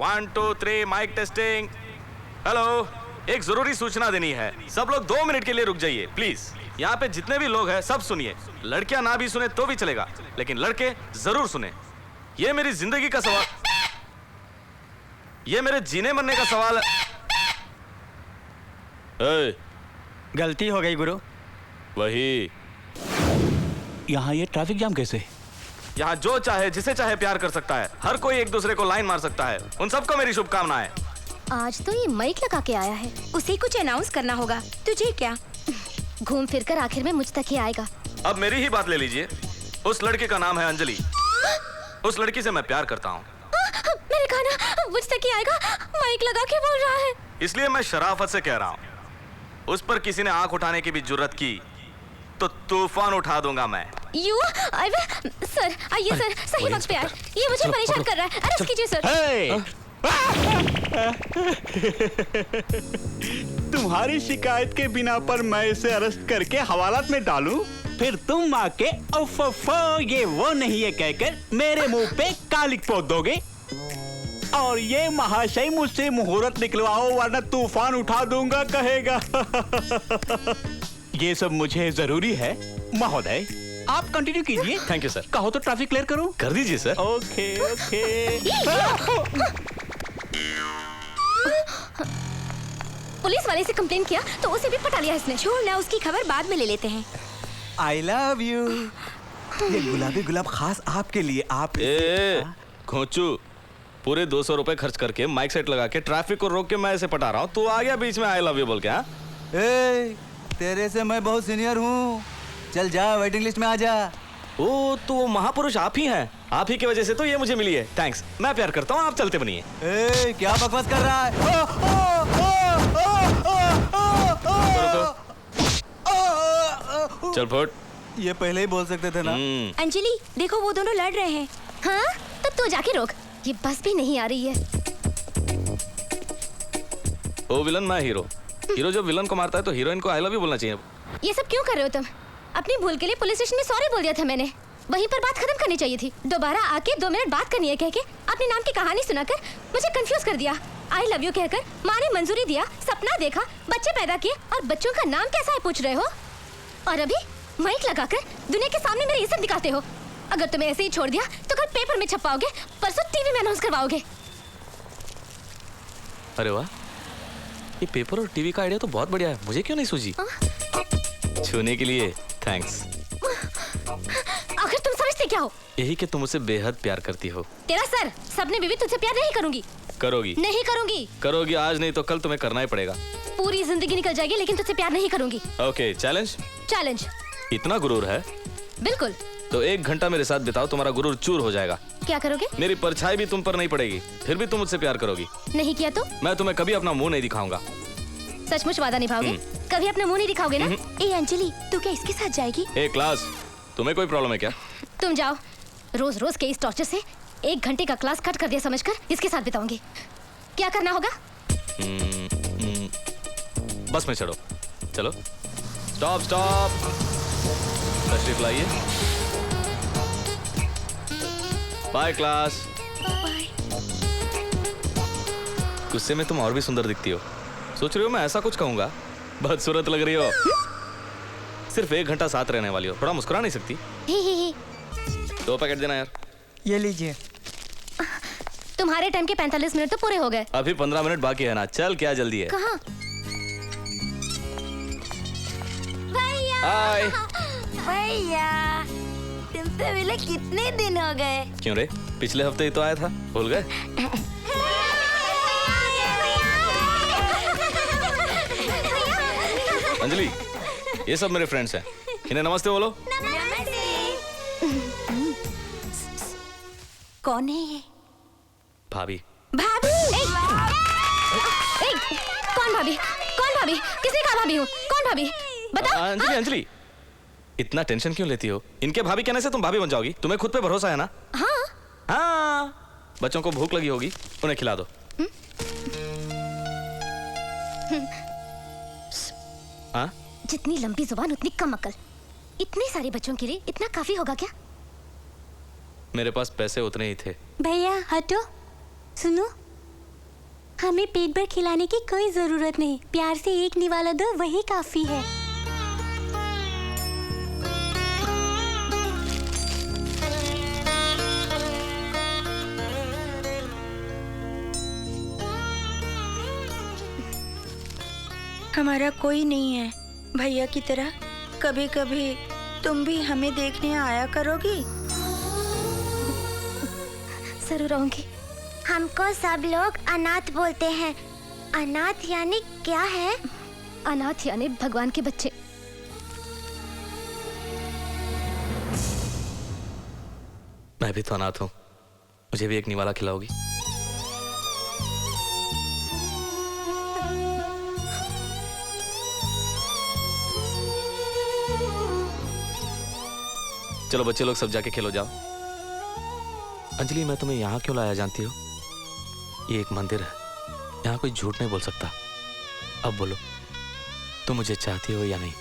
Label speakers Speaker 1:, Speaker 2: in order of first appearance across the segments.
Speaker 1: 1 2 3 mic testing. Hello, एक जरूरी सूचना देनी है। सब लोग 2 मिनट के लिए रुक जाइए प्लीज। यहाँ पे जितने भी लोग हैं सब सुनिए। लड़कियां ना भी सुने तो भी चलेगा, लेकिन लड़के जरूर सुने। ये मेरी जिंदगी का सवाल, ये मेरे जीने मरने का सवाल है।
Speaker 2: गलती हो गई गुरु।
Speaker 1: वही,
Speaker 3: यहाँ ये ट्रैफिक जाम कैसे?
Speaker 1: यहाँ जो चाहे जिसे चाहे प्यार कर सकता है। हर कोई एक दूसरे को लाइन मार सकता है। उन सबको मेरी शुभकामनाएं।
Speaker 4: आज तो ये माइक लगा के आया है।
Speaker 5: उसे कुछ अनाउंस करना होगा। तुझे क्या?
Speaker 4: घूम फिर कर आखिर में मुझ तक ही आएगा।
Speaker 1: अब मेरी ही बात ले लीजिए। उस लड़के का नाम है अंजलि। उस लड़की से मैं प्यार करता हूँ।
Speaker 4: मेरे गाना मुझ तक ही आएगा, माइक लगा के बोल रहा है।
Speaker 1: इसलिए मैं शराफत से कह रहा हूँ, उस पर किसी ने आंख उठाने की भी जुर्रत की तो तूफान उठा दूंगा मैं।
Speaker 4: यू सर, आइए सर, सही वक्त पे आए। ये मुझे परेशान कर रहा है। अरेस्ट कीजिए सर।
Speaker 3: तुम्हारी शिकायत के बिना पर मैं इसे अरेस्ट करके हवालात में डालूं, फिर तुम आके उफ़ ये वो नहीं है कहकर मेरे मुंह पे कालिक पोत दोगे और ये महाशय मुझसे मुहूर्त निकलवाओ वरना तूफान उठा दूंगा कहेगा। ये सब मुझे जरूरी है महोदय। आप कंटिन्यू कीजिए।
Speaker 1: Thank you sir.
Speaker 3: कहो तो ट्रैफिक क्लियर करूं?
Speaker 1: कर दीजिए सर।
Speaker 3: Okay okay.
Speaker 4: पुलिस वाले से कंप्लेन किया तो उसे भी पटा लिया इसने।
Speaker 5: छोड़ ना, उसकी खबर बाद में ले लेते हैं।
Speaker 2: I love you. ये गुलाबी गुलाब खास आपके लिए। आप
Speaker 1: खोचू, पूरे 200 रुपए खर्च करके माइक सेट लगा के ट्रैफिक को रोक के मैं इसे पटा रहा हूँ। तू आ गया बीच में आई लव यू बोल के। हाँ,
Speaker 2: तेरे से मैं बहुत सीनियर हूँ। चल जा, वेटिंग लिस्ट में आ जा।
Speaker 1: ओ तो वो महापुरुष आप ही हैं। आप ही की वजह से तो ये मुझे मिली है। थैंक्स, मैं प्यार करता हूँ। आप चलते बनिए।
Speaker 2: क्या बकवास कर रहा है?
Speaker 1: चल फुट।
Speaker 2: ये पहले ही बोल सकते थे ना।
Speaker 5: अंजलि देखो, वो दोनों लड़ रहे हैं।
Speaker 4: हाँ तो तू जाके रोक। ये बस भी नहीं आ रही है।
Speaker 1: ओ विलन, मैं हीरो। हीरो जब विलन को मारता है तो हीरोइन को आई लव यू बोलना चाहिए।
Speaker 4: ये सब क्यों कर रहे हो तुम? अपनी भूल के लिए पुलिस स्टेशन में सॉरी बोल दिया था मैंने। वहीं पर बात खत्म करनी चाहिए थी। दोबारा आके 2 मिनट बात करनी है कह के अपने नाम की कहानी सुनाकर मुझे कंफ्यूज कर दिया। आई लव यू कहकर माँ ने मंजूरी दिया, सपना देखा, बच्चे पैदा किए और बच्चों का नाम कैसा है पूछ रहे हो। और अभी माइक लगाकर दुनिया के सामने मेरी इज्जत दिखाते हो। अगर तुम्हें ऐसे ही छोड़ दिया तो कल पेपर में छपाओगे, परसों टीवी में अनाउंस करवाओगे।
Speaker 1: अरे वाह, ये पेपर और टीवी का आइडिया तो बहुत बढ़िया है। मुझे क्यों नहीं सूझी? छूने के लिए थैंक्स।
Speaker 4: आखिर तुम समझते क्या हो?
Speaker 1: यही कि तुम मुझसे बेहद प्यार करती हो।
Speaker 4: तेरा सर, सबने बीवी तुझसे प्यार नहीं करूंगी।
Speaker 1: करोगी?
Speaker 4: नहीं करूंगी।
Speaker 1: करोगी, आज नहीं तो कल तुम्हें करना ही पड़ेगा।
Speaker 4: पूरी जिंदगी निकल जाएगी लेकिन तुझसे प्यार नहीं करूंगी।
Speaker 1: Okay, challenge?
Speaker 4: चैलेंज।
Speaker 1: इतना गुरूर है?
Speaker 4: बिल्कुल।
Speaker 1: तो 1 घंटा मेरे साथ बिताओ, तुम्हारा गुरूर चूर हो जाएगा।
Speaker 4: क्या करोगे?
Speaker 1: मेरी परछाई भी तुम पर नहीं पड़ेगी, फिर भी तुम मुझसे प्यार करोगी।
Speaker 4: नहीं किया तो?
Speaker 1: मैं तुम्हें कभी अपना मुंह नहीं दिखाऊंगा।
Speaker 4: सचमुच वादा निभाओगे? कभी अपना मुंह नहीं दिखाओगे ना?
Speaker 5: ए अंजलि, तू क्या इसके साथ जाएगी?
Speaker 1: ए क्लास, तुम्हें कोई प्रॉब्लम है क्या?
Speaker 4: तुम जाओ। रोज रोज के इस टॉर्चर से 1 घंटे का क्लास कट कर दिया समझकर इसके साथ बिताऊंगी। क्या करना होगा?
Speaker 1: बस में चढ़ो। चलो। Stop stop. तशरीफ लाइए। Bye class. गुस्से में तुम और भी सुंदर दिखती हो। सोच रही हो मैं ऐसा कुछ कहूंगा? बदसूरत लग रही हो। सिर्फ 1 घंटा साथ रहने वाली हो, थोड़ा मुस्कुरा नहीं सकती? 2 पैकेट देना यार।
Speaker 2: ये लीजिए।
Speaker 4: तुम्हारे टाइम के 45 मिनट तो पूरे हो गए।
Speaker 1: अभी 15 मिनट बाकी है ना। चल, क्या जल्दी है?
Speaker 4: कहाँ?
Speaker 1: हाय।
Speaker 5: भैया, तुमसे मिले कितने दिन हो गए?
Speaker 1: क्यों रे, पिछले हफ्ते ही तो आया था, भूल गए? अंजलि, ये सब मेरे फ्रेंड्स हैं, इन्हें नमस्ते बोलो।
Speaker 5: कौन है ये?
Speaker 1: भाभी।
Speaker 5: भाभी?
Speaker 4: कौन भाभी? कौन भाभी? किसने कहा भाभी हूँ? कौन भाभी? बताओ।
Speaker 1: अंजलि, अंजलि, इतना टेंशन क्यों लेती हो? इनके भाभी कहने से तुम भाभी बन जाओगी। तुम्हें खुद पे भरोसा है ना?
Speaker 4: हाँ।
Speaker 1: हाँ, बच्चों को भूख लगी होगी, उन्हें खिला दो। हाँ?
Speaker 4: जितनी लंबी जुबान उतनी कम अकल। इतने सारे बच्चों के लिए इतना काफी होगा क्या?
Speaker 1: मेरे पास पैसे उतने ही थे।
Speaker 5: भैया हटो, सुनो,
Speaker 6: हमें पेट भर खिलाने की कोई जरूरत नहीं, प्यार से एक निवाला दो वही काफी है।
Speaker 5: हमारा कोई नहीं है भैया की तरह। कभी कभी तुम भी हमें देखने आया करोगी?
Speaker 4: जरूर आऊंगी।
Speaker 6: हमको सब लोग अनाथ बोलते हैं। अनाथ यानी क्या है?
Speaker 4: अनाथ यानी भगवान के बच्चे।
Speaker 1: मैं भी तो अनाथ हूँ, मुझे भी एक निवाला खिलाओगी? चलो बच्चे लोग सब जाके खेलो जाओ। अंजलि, मैं तुम्हें यहाँ क्यों लाया जानती हो? ये एक मंदिर है, यहाँ कोई झूठ नहीं बोल सकता। अब बोलो, तुम मुझे चाहती हो या नहीं?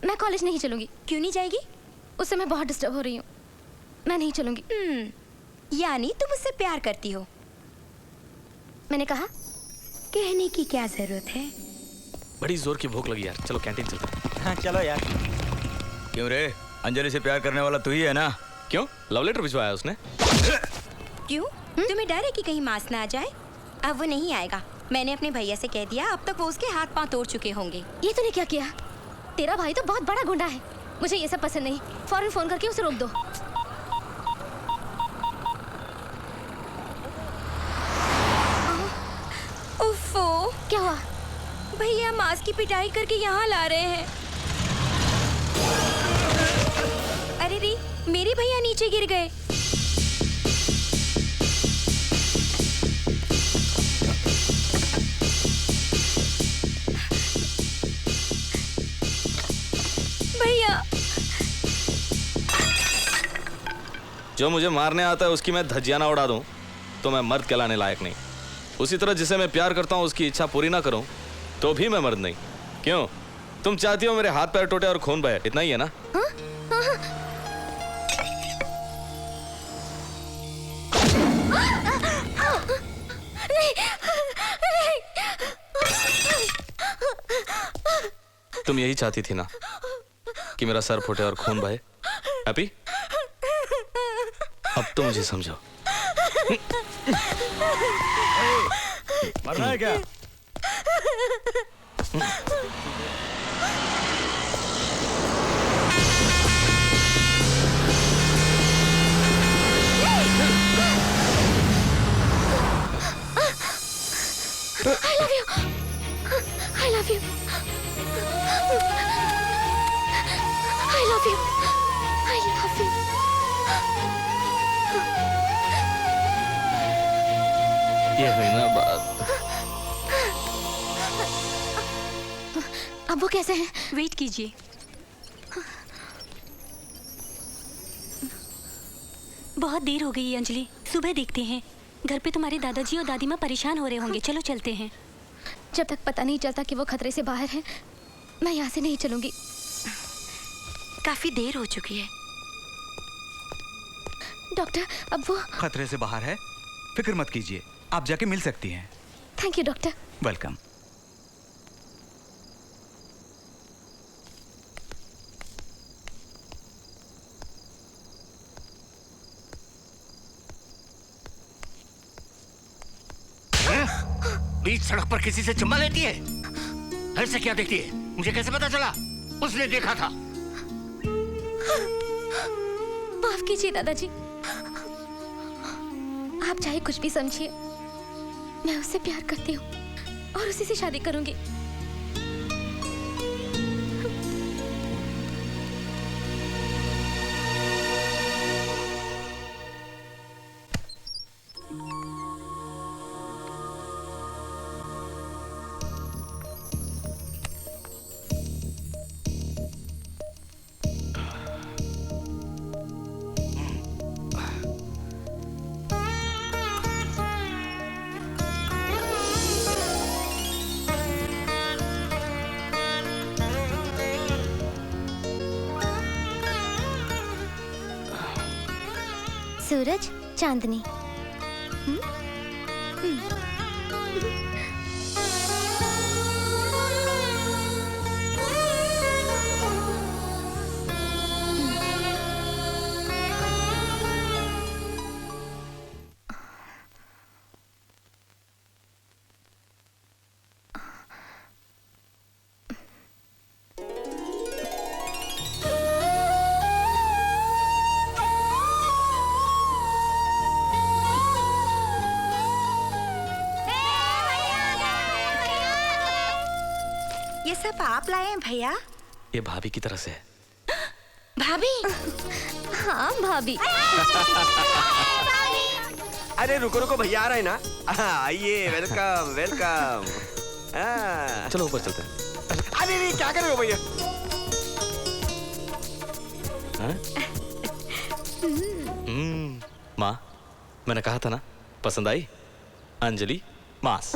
Speaker 4: मैं कॉलेज नहीं चलूंगी।
Speaker 5: क्यों नहीं जाएगी?
Speaker 4: उससे मैं बहुत डिस्टर्ब हो रही हूँ। मैं नहीं चलूंगी।
Speaker 5: यानी तुम उससे प्यार करती हो?
Speaker 4: मैंने कहा।
Speaker 5: कहने की क्या जरूरत है?
Speaker 1: बड़ी जोर की भूख लगी यार, चलो कैंटीन चलते हैं।
Speaker 2: हाँ चलो यार। क्यों रे, अंजलि से प्यार करने वाला तू ही है ना?
Speaker 1: क्यों, लव लेटर भिजवाया उसने?
Speaker 5: क्यों? तुम्हें डर है कि कहीं मांस ना आ जाए? अब वो नहीं आएगा। मैंने अपने भैया से कह दिया, अब तक वो उसके हाथ पांव तोड़ चुके होंगे।
Speaker 4: ये तूने क्या किया? तेरा भाई तो बहुत बड़ा गुंडा है। मुझे ये सब पसंद नहीं। फौरन फोन करके उसे रोक दो।
Speaker 5: उफ़ो,
Speaker 4: क्या हुआ?
Speaker 5: भैया मांस की पिटाई करके यहाँ ला रहे हैं। अरे रे, मेरे भैया नीचे गिर गए। भैया,
Speaker 1: जो मुझे मारने आता है उसकी मैं धज्जियां ना उड़ा दूं तो मैं मर्द कहलाने लायक नहीं। उसी तरह जिसे मैं प्यार करता हूं उसकी इच्छा पूरी ना करूं तो भी मैं मर्द नहीं। क्यों, तुम चाहती हो मेरे हाथ पैर टूटे और खून बहे, इतना ही है ना? तुम यही चाहती थी ना कि मेरा सर फूटे और खून बहे? हैप्पी? अब तो मुझे समझो।
Speaker 2: मरना है क्या?
Speaker 4: I love you. I love you. I love you. I love you.
Speaker 1: ये हुई ना बात।
Speaker 4: अब वो कैसे हैं?
Speaker 6: वेट कीजिए। बहुत देर हो गई है अंजलि, सुबह देखते हैं। घर पे तुम्हारे दादाजी और दादी माँ परेशान हो रहे होंगे। चलो चलते हैं।
Speaker 4: जब तक पता नहीं चलता कि वो खतरे से बाहर है, मैं यहाँ से नहीं चलूंगी।
Speaker 5: काफी देर हो चुकी है।
Speaker 4: डॉक्टर, अब वो।
Speaker 2: खतरे से बाहर है, फिक्र मत कीजिए, आप जाके मिल सकती हैं।
Speaker 4: Thank you doctor.
Speaker 2: वेलकम।
Speaker 7: बीच सड़क पर किसी से चुम्मा लेती है? ऐसे क्या देखती है? मुझे कैसे पता चला? उसने देखा था।
Speaker 4: माफ कीजिए दादाजी। आप चाहे कुछ भी समझिए, मैं उससे प्यार करती हूँ और उसी से शादी करूंगी। सूरज चांदनी।
Speaker 5: ये सब आप लाए हैं भैया?
Speaker 1: ये भाभी की तरह से है।
Speaker 5: भाभी?
Speaker 4: हाँ भाभी।
Speaker 8: अरे रुको रुको भैया आ रहे हैं ना। आइए, वेलकम वेलकम।
Speaker 1: चलो ऊपर चलते हैं।
Speaker 8: अरे नहीं, क्या कर रहे हो भैया?
Speaker 1: माँ, मैंने कहा था ना, पसंद आई? अंजलि मास।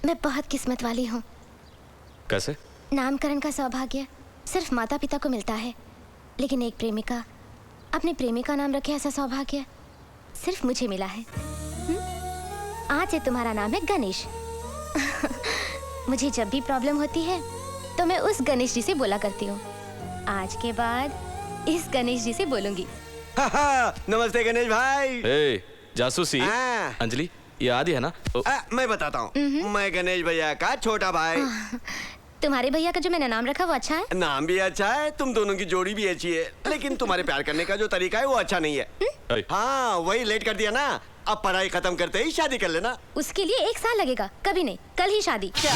Speaker 4: मैं बहुत किस्मत वाली हूँ।
Speaker 1: कैसे?
Speaker 4: नामकरण का सौभाग्य सिर्फ माता पिता को मिलता है, लेकिन एक प्रेमिका अपने प्रेमी का नाम रखे ऐसा सौभाग्य सिर्फ मुझे मिला है। आज से तुम्हारा नाम है गणेश। मुझे जब भी प्रॉब्लम होती है तो मैं उस गणेश जी से बोला करती हूँ। आज के बाद इस गणेश जी से बोलूंगी।
Speaker 8: नमस्ते गणेश भाई।
Speaker 1: ए, जासूसी।
Speaker 8: हाँ।
Speaker 1: अंजलि, ये आदि है ना?
Speaker 8: मैं बताता हूँ, मैं गणेश भैया का छोटा भाई।
Speaker 4: तुम्हारे भैया का जो मैंने नाम रखा वो अच्छा है?
Speaker 8: नाम भी अच्छा है, तुम दोनों की जोड़ी भी अच्छी है, लेकिन तुम्हारे प्यार करने का जो तरीका है वो अच्छा नहीं है। हाँ, वही लेट कर दिया ना। अब पढ़ाई खत्म करते ही शादी कर लेना।
Speaker 4: उसके लिए 1 साल लगेगा, कभी नहीं, कल ही शादी।
Speaker 8: क्या?